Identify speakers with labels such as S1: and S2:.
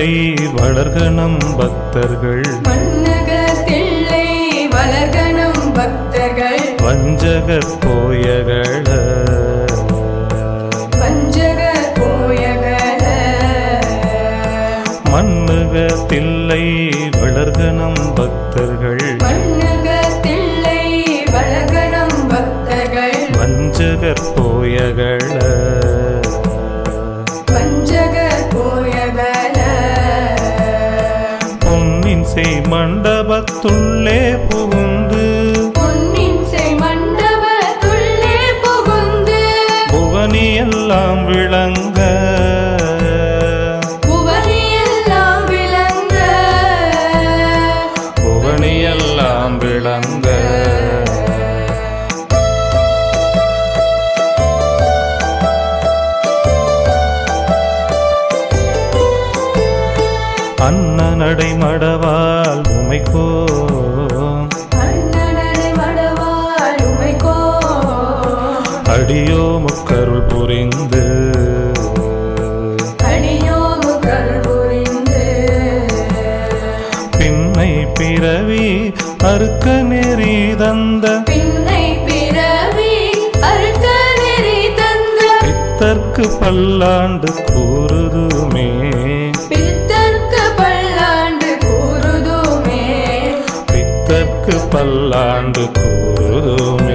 S1: தில்லை வளர்கணம் பக்தர்கள்
S2: மன்னகத்தில்லை வளர்கணம் பக்தர்கள்
S1: வஞ்சகர் போயகள மண்ணுகத்தில்லை வளர்கணம் பக்தர்கள்
S2: மன்னகத்தில்லை வளர்கணம் பக்தர்கள்
S1: வஞ்சகர் போயகள பொன்னின் செய் மண்டபத்துள்ளே புகுந்து புவனியெல்லாம் விளங்க புவனியெல்லாம் விளங்க அண்ணனடை மடவால் உமைக்கோ அடியோ முக்கருள் புரிந்து பின்னை பிறவி அறுக்க நெறி தந்த பித்தர்க்கு பல்லாண்டு கூறுதுமே பித்தர்க்கு பல்லாண்டு கூறுதுமே